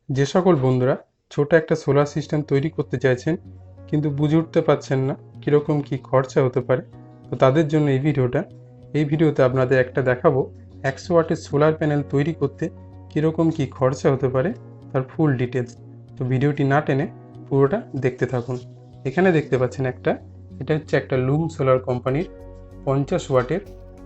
যে সকল বন্ধুরা ছোট একটা সোলার সিস্টেম তৈরি করতে চাইছেন কিন্তু বুঝে উঠতে পারছেন না কীরকম কী খরচা হতে পারে, তো তাদের জন্য এই ভিডিওটা। এই ভিডিওতে আপনাদের একটা দেখাবো 100 ওয়াটের সোলার প্যানেল তৈরি করতে কীরকম কী খরচা হতে পারে, তার ফুল ডিটেলস। তো ভিডিওটি না টেনে পুরোটা দেখতে থাকুন। এখানে দেখতে পাচ্ছেন এটা হচ্ছে একটা লুম সোলার কোম্পানির 50 ওয়াটের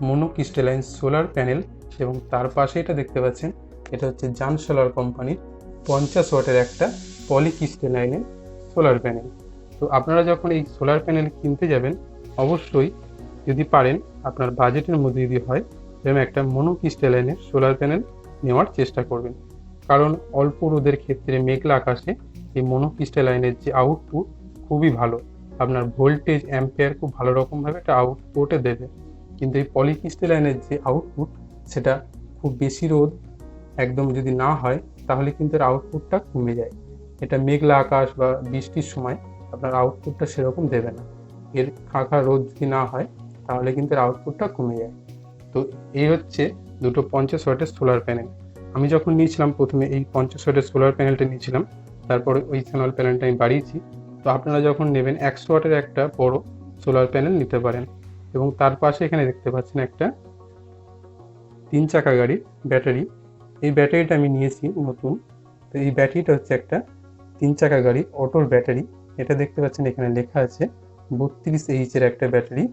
মনোক্রিস্টালাইন সোলার প্যানেল, এবং তার পাশে এটা দেখতে পাচ্ছেন এটা হচ্ছে জান সোলার কোম্পানির 50 ওয়াটের একটা পলিক্রিস্টালাইনের সোলার প্যানেল। তো আপনারা যখন এই সোলার প্যানেল কিনতে যাবেন, অবশ্যই যদি পারেন আপনার বাজেটের মধ্যে যদি হয় এরকম একটা মনোক্রিস্টালাইনের সোলার প্যানেল নেওয়ার চেষ্টা করবেন। কারণ অল্প রোদের ক্ষেত্রে মেঘলা আকাশে এই মনোক্রিস্টালাইনের যে আউটপুট খুবই ভালো, আপনার ভোল্টেজ অ্যাম্পিয়ার খুব ভালো রকমভাবে একটা আউটপুটে দেবে। কিন্তু এই পলিক্রিস্টালাইনের যে আউটপুট সেটা খুব বেশি রোদ একদম যদি না হয় তাহলে কিন্তু এর আউটপুটটা কমে যায়। এটা মেঘলা আকাশ বা বৃষ্টির সময় আপনার আউটপুটটা সেরকম দেবে না। এর খাঁকা রোদ যদি না হয় তাহলে কিন্তু এর আউটপুটটা কমে যায়। তো এই হচ্ছে দুটো 50 ওয়াটের সোলার প্যানেল। আমি যখন নিয়েছিলাম প্রথমে এই 50 ওয়াটের সোলার প্যানেলটা নিয়েছিলাম, তারপরে ওই সোলার প্যানেলটা আমি বাড়িয়েছি। তো আপনারা যখন নেবেন 100 ওয়াটের একটা বড় সোলার প্যানেল নিতে পারেন। এবং তার পাশে এখানে দেখতে পাচ্ছেন একটা 3 চাকা গাড়ির ব্যাটারি। এই ব্যাটারিটা আমি নিয়েছি নতুন। তো এই ব্যাটারিটা হচ্ছে একটা 3 চাকা গাড়ির অটোর ব্যাটারি। এটা দেখতে পাচ্ছেন এখানে লেখা আছে 32H-এর একটা ব্যাটারি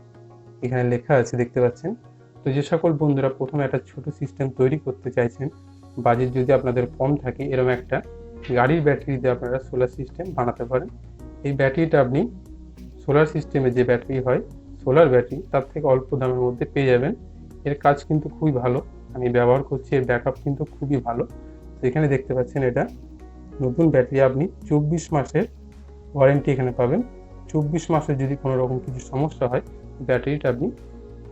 এখানে লেখা আছে দেখতে পাচ্ছেন। তো যে সকল বন্ধুরা প্রথমে একটা ছোট সিস্টেম তৈরি করতে চাইছেন, বাজেট যদি আপনাদের কম থাকে, এরকম একটা গাড়ির ব্যাটারি দিয়ে আপনারা সোলার সিস্টেম বানাতে পারেন। এই ব্যাটারিটা আপনি সোলার সিস্টেমে যে ব্যাটারি হয় সোলার ব্যাটারি, তার থেকে অল্প দামের মধ্যে পেয়ে যাবেন। এর কাজ কিন্তু খুবই ভালো, আমি ব্যবহার করছি, এর ব্যাকআপ কিন্তু খুবই ভালো। তো এখানে দেখতে পাচ্ছেন এটা নতুন ব্যাটারি, আপনি 24 মাসের ওয়ারেন্টি এখানে পাবেন। 24 মাসের যদি কোনো রকম কিছু সমস্যা হয় ব্যাটারিটা আপনি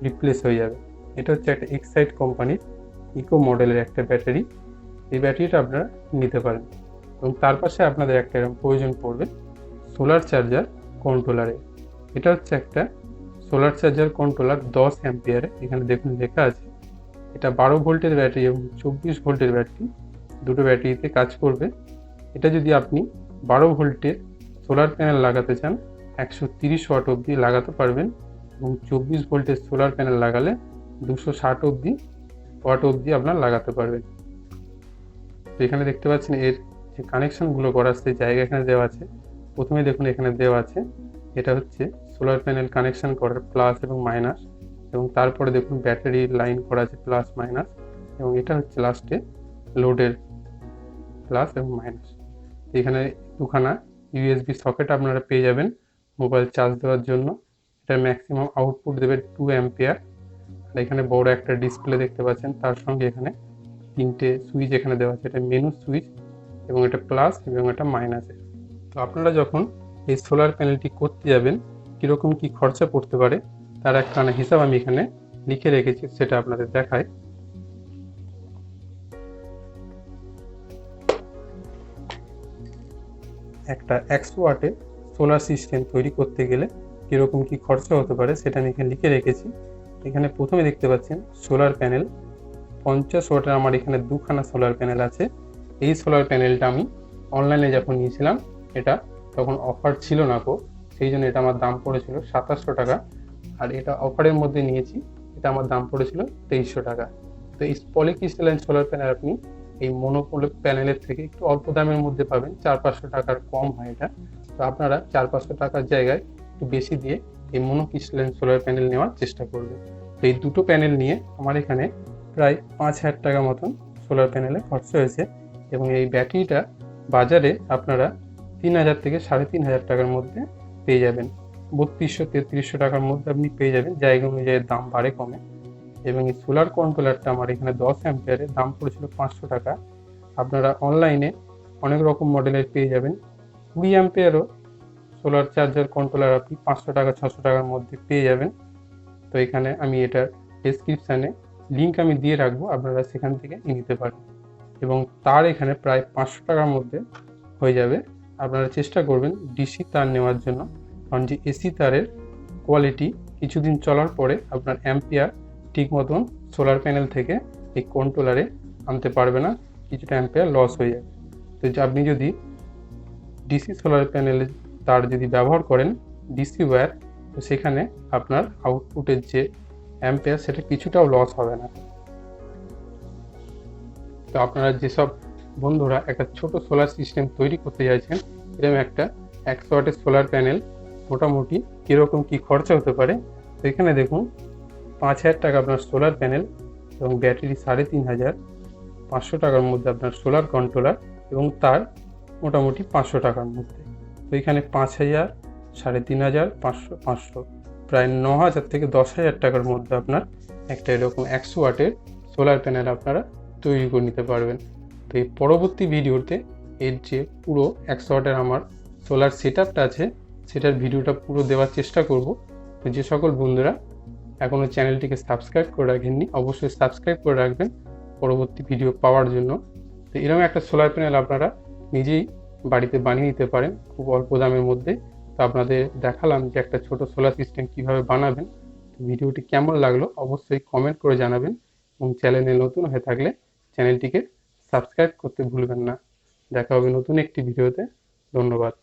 রিপ্লেস হয়ে যাবে। এটা হচ্ছে একটা এক্সাইড কোম্পানির ইকো মডেলের একটা ব্যাটারি। এই ব্যাটারিটা আপনারা নিতে পারেন। এবং তার পাশে আপনাদের একটা এরকম প্রয়োজন পড়বে সোলার চার্জার কন্ট্রোলারে। এটা হচ্ছে একটা সোলার চার্জার কন্ট্রোলার 10 অ্যাম্পিয়ারে। এখানে দেখুন লেখা আছে এটা 12 ভোল্টের ব্যাটারি এবং 24 ভোল্টের ব্যাটারি, দুটো ব্যাটারিতে কাজ করবে। এটা যদি আপনি 12 ভোল্টের সোলার প্যানেল লাগাতে চান 130 ওয়াট অবধি লাগাতে পারবেন, এবং 24 ভোল্টের সোলার প্যানেল লাগালে 260 ওয়াট অবধি আপনার লাগাতে পারবেন। তো এখানে দেখতে পাচ্ছেন এর যে কানেকশনগুলো করার সেই জায়গা এখানে দেওয়া আছে। প্রথমে দেখুন এখানে দেওয়া আছে এটা হচ্ছে সোলার প্যানেল কানেকশন করার প্লাস এবং মাইনাস, এবং তারপরে দেখুন ব্যাটারি লাইন করা আছে প্লাস মাইনাস, এবং এটা হচ্ছে লাস্টে লোডের প্লাস এবং মাইনাস। এখানে দুখানা ইউএসবি সকেট আপনারা পেয়ে যাবেন মোবাইল চার্জ দেওয়ার জন্য। এটার ম্যাক্সিমাম আউটপুট দেবে 2 অ্যাম্পিয়ার। আর এখানে বড় একটা ডিসপ্লে দেখতে পাচ্ছেন, তার সঙ্গে এখানে 3টে সুইচ এখানে দেওয়া আছে, এটা মেনু সুইচ এবং এটা প্লাস এবং এটা মাইনাসের। তো আপনারা যখন এই সোলার প্যানেলটি করতে যাবেন কীরকম কী খরচা পড়তে পারে তার একটা হিসাব আমি এখানে লিখে রেখেছি, সেটা আপনাদের দেখায়। একটা 100 ওয়াটের সোলার সিস্টেম তৈরি করতে গেলে কীরকম কী খরচা হতে পারে সেটা আমি এখানে লিখে রেখেছি। এখানে প্রথমে দেখতে পাচ্ছেন সোলার প্যানেল 50 ওয়াটের, আমার এখানে দুখানা সোলার প্যানেল আছে। এই সোলার প্যানেলটা আমি অনলাইনে যখন নিয়েছিলাম এটা তখন অফার ছিল না সেই জন্য এটা আমার দাম পড়েছিল 2700 টাকা। আর এটা অফারের মধ্যে নিয়েছি, এটা আমার দাম পড়েছিল 2300 টাকা। তো এই পলিক্রিস্টালাইন সোলার প্যানেল আপনি এই মনোপোল প্যানেলের থেকে একটু অল্প দামের মধ্যে পাবেন, 400-500 টাকার কম হয় এটা। তো আপনারা 400-500 টাকার জায়গায় একটু বেশি দিয়ে এই মনোক্রিস্টালাইন সোলার প্যানেল নেওয়ার চেষ্টা করবেন। তো এই দুটো প্যানেল নিয়ে আমার এখানে প্রায় 5000 টাকা মতন সোলার প্যানেলে খরচা হয়েছে। এবং এই ব্যাটারিটা বাজারে আপনারা 3000 থেকে 3500 টাকার মধ্যে পেয়ে যাবেন। 3200-3300 টাকার মধ্যে আপনি পেয়ে যাবেন, জায়গা অনুযায়ী দাম বাড়ে কমে। এবং এই সোলার কন্ট্রোলারটা আমার এখানে 10 অ্যাম্পিয়ারের দাম পড়েছিল 500 টাকা। আপনারা অনলাইনে অনেক রকম মডেলের পেয়ে যাবেন। 20 অ্যাম্পিয়ারও সোলার চার্জার কন্ট্রোলার আপনি 500 টাকা 600 টাকার মধ্যে পেয়ে যাবেন। তো এখানে আমি এটার ডেসক্রিপশানে লিঙ্ক আমি দিয়ে রাখবো, আপনারা সেখান থেকে নিতে পারেন। এবং তার এখানে প্রায় 500 টাকার মধ্যে হয়ে যাবে। আপনারা চেষ্টা করবেন ডিসি তার নেওয়ার জন্য, কারণ যে এসি তারের কোয়ালিটি কিছুদিন চলার পরে আপনার অ্যাম্পিয়ার ঠিক মতন সোলার প্যানেল থেকে এই কন্ট্রোলারে আনতে পারবে না, কিছুটা অ্যাম্পিয়ার লস হয়ে যাবে। তো আপনি যদি ডিসি সোলার প্যানেলের তার যদি ব্যবহার করেন ডিসি ওয়্যার, তো সেখানে আপনার আউটপুটের যে অ্যাম্পিয়ার সেটা কিছুটাও লস হবে না। তো আপনারা যেসব বন্ধুরা একটা ছোট সোলার সিস্টেম তৈরি করতে চাইছেন, এরকম একটা 100 ওয়াটের সোলার প্যানেল মোটামুটি কীরকম কী খরচা হতে পারে, তো এখানে দেখুন 5,000 টাকা আপনার সোলার প্যানেল এবং ব্যাটারি 3,500, 500 টাকার মধ্যে আপনার সোলার কন্ট্রোলার এবং তার মোটামুটি 500 টাকার মধ্যে। তো এখানে 5,000, 3,500, 500, 500, প্রায় 9,000 থেকে 10,000 টাকার মধ্যে আপনার একটা এরকম 100 ওয়াটের সোলার প্যানেল আপনারা তৈরি করে নিতে পারবেন। তো এই পরবর্তী ভিডিওতে এর যে পুরো 100 ওয়াটের আমার সোলার সেটআপটা আছে সেটার ভিডিওটা পুরো দেওয়ার চেষ্টা করব। তো যে সকল বন্ধুরা এখনও চ্যানেলটিকে সাবস্ক্রাইব করে রাখেননি অবশ্যই সাবস্ক্রাইব করে রাখবেন পরবর্তী ভিডিও পাওয়ার জন্য। তো এরকম একটা সোলার প্যানেল আপনারা নিজেই বাড়িতে বানিয়ে নিতে পারেন খুব অল্প দামের মধ্যে। তো আপনাদের দেখালাম যে একটা ছোট সোলার সিস্টেম কিভাবে বানাবেন। তো ভিডিওটি কেমন লাগলো অবশ্যই কমেন্ট করে জানাবেন এবং চ্যানেলে নতুন হয়ে থাকলে চ্যানেলটিকে সাবস্ক্রাইব করতে ভুলবেন না। দেখা হবে নতুন একটি ভিডিওতে। ধন্যবাদ।